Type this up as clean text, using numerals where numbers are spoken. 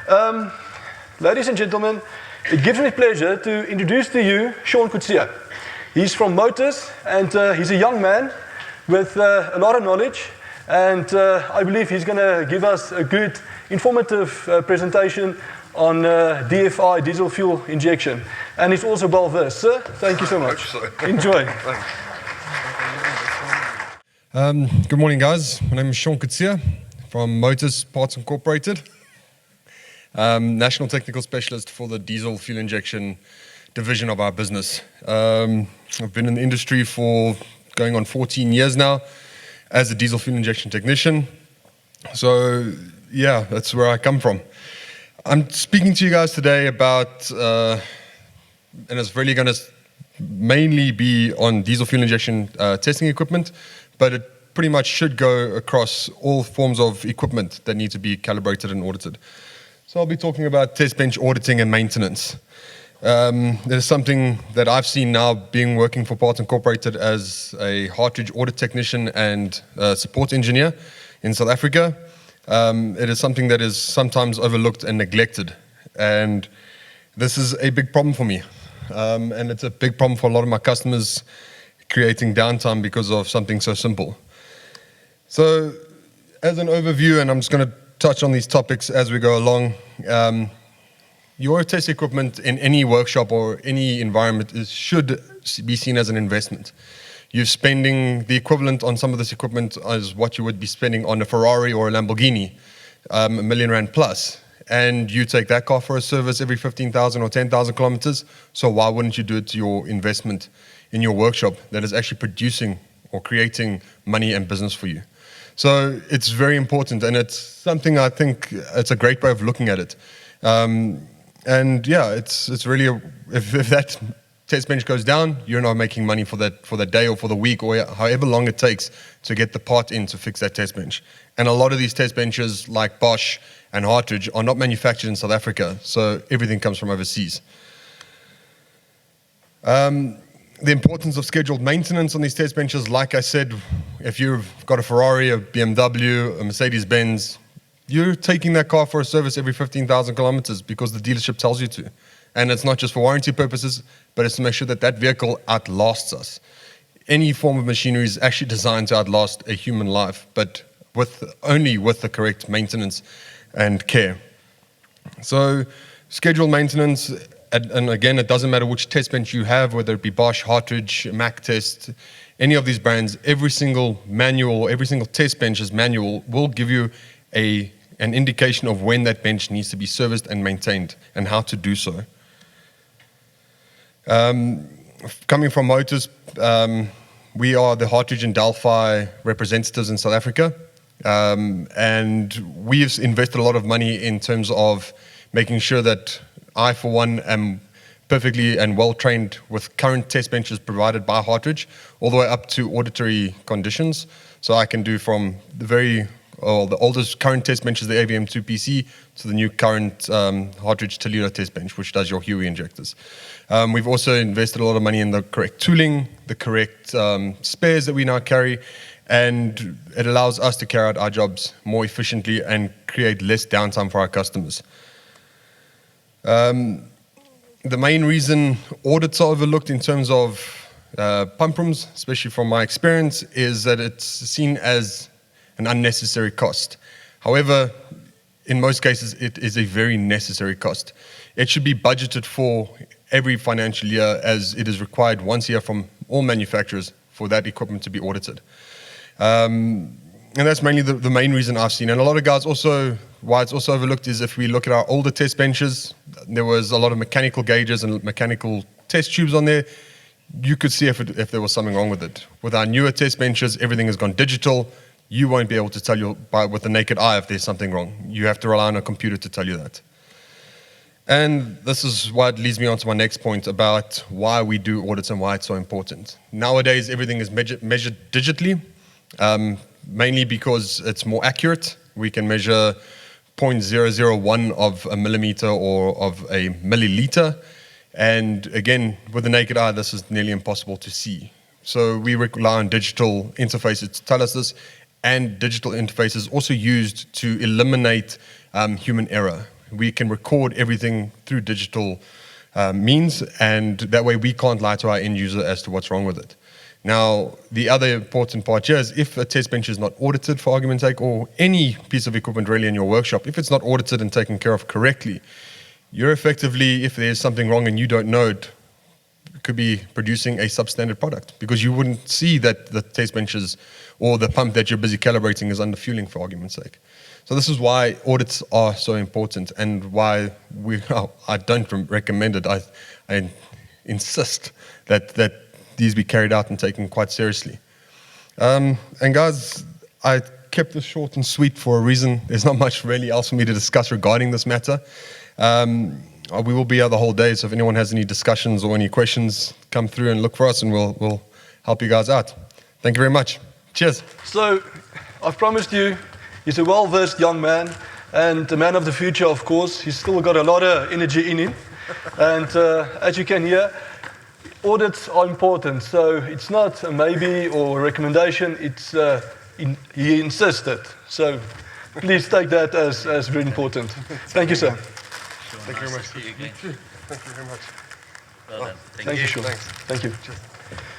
Um, Ladies and gentlemen, it gives me pleasure to introduce to you Shawn Presentation. He's from Motors, and he's a young man with a lot of knowledge, and I believe he's going to give us a good, informative presentation on DFI, diesel fuel injection. And he's also well versed. Sir, thank you so much. Enjoy. Good morning, guys. My name is Shawn Presentation from Motors Parts Incorporated. National Technical Specialist for the diesel fuel injection division of our business. I've been in the industry for going on 14 years now as a diesel fuel injection technician. So yeah, that's where I come from. I'm speaking to you guys today about, and it's really going to mainly be on diesel fuel injection testing equipment, but it pretty much should go across all forms of equipment that need to be calibrated and audited. So I'll be talking about test bench auditing and maintenance. There's something that I've seen now working for Parts Incorporated as a cartridge audit technician and support engineer in South Africa. It is something that is sometimes overlooked and neglected. And this is a big problem for me. And it's a big problem for a lot of my customers, creating downtime because of something so simple. So as an overview, and I'm just going to touch on these topics as we go along. Your test equipment in any workshop or any environment should be seen as an investment. You're spending the equivalent on some of this equipment as what you would be spending on a Ferrari or a Lamborghini, R1 million plus. And you take that car for a service every 15,000 or 10,000 kilometers. So why wouldn't you do it to your investment in your workshop that is actually producing or creating money and business for you? So it's very important, and it's something I think it's a great way of looking at it. And yeah, it's really if that test bench goes down, you're not making money for that day or for the week or however long it takes to get the part in to fix that test bench. And a lot of these test benches, like Bosch and Hartridge, are not manufactured in South Africa, so everything comes from overseas. The importance of scheduled maintenance on these test benches, like I said, if you've got a Ferrari, a BMW, a Mercedes-Benz, you're taking that car for a service every 15,000 kilometers because the dealership tells you to. And it's not just for warranty purposes, but it's to make sure that that vehicle outlasts us. Any form of machinery is actually designed to outlast a human life, but only with the correct maintenance and care. So scheduled maintenance. And again, it doesn't matter which test bench you have, whether it be Bosch, Hartridge, Mac Test, any of these brands, every single manual, every single test bench's manual will give you an indication of when that bench needs to be serviced and maintained and how to do so. Coming from Motors, we are the Hartridge and Delphi representatives in South Africa. And we've invested a lot of money in terms of making sure that I, for one, am perfectly and well-trained with current test benches provided by Hartridge, all the way up to auditory conditions. So I can do from the oldest current test benches, the AVM2 PC, to the new current Hartridge Toledo test bench, which does your Huey injectors. We've also invested a lot of money in the correct tooling, the correct spares that we now carry, and it allows us to carry out our jobs more efficiently and create less downtime for our customers. The main reason audits are overlooked in terms of pump rooms, especially from my experience, is that it's seen as an unnecessary cost. However, in most cases, it is a very necessary cost. It should be budgeted for every financial year, as it is required once a year from all manufacturers for that equipment to be audited. And that's mainly the main reason I've seen. And a lot of guys also, why it's also overlooked is if we look at our older test benches, there was a lot of mechanical gauges and mechanical test tubes on there. You could see if there was something wrong with it. With our newer test benches, everything has gone digital. You won't be able to tell you with the naked eye if there's something wrong. You have to rely on a computer to tell you that. And this is what leads me on to my next point about why we do audits and why it's so important. Nowadays, everything is measured digitally. Mainly because it's more accurate. We can measure 0.001 of a millimeter or of a milliliter. And again, with the naked eye, this is nearly impossible to see. So we rely on digital interfaces to tell us this, and digital interfaces also used to eliminate human error. We can record everything through digital means, and that way we can't lie to our end user as to what's wrong with it. Now, the other important part here is if a test bench is not audited, for argument's sake, or any piece of equipment really in your workshop, if it's not audited and taken care of correctly, you're effectively, if there's something wrong and you don't know it, could be producing a substandard product because you wouldn't see that the test benches or the pump that you're busy calibrating is under fueling, for argument's sake. So this is why audits are so important and why I don't recommend it. I insist that these be carried out and taken quite seriously. And guys, I kept this short and sweet for a reason. There's not much really else for me to discuss regarding this matter. We will be here the whole day, so if anyone has any discussions or any questions, come through and look for us and we'll help you guys out. Thank you very much. Cheers. So, I've promised you, he's a well-versed young man and a man of the future, of course. He's still got a lot of energy in him. And as you can hear, audits are important. So it's not a maybe or a recommendation, it's he insisted. So please take that as very important. Thank you, sir. Thank you very much. See you again. Thank you very much. Well done. Thank you, Shawn. Thanks. Thank you.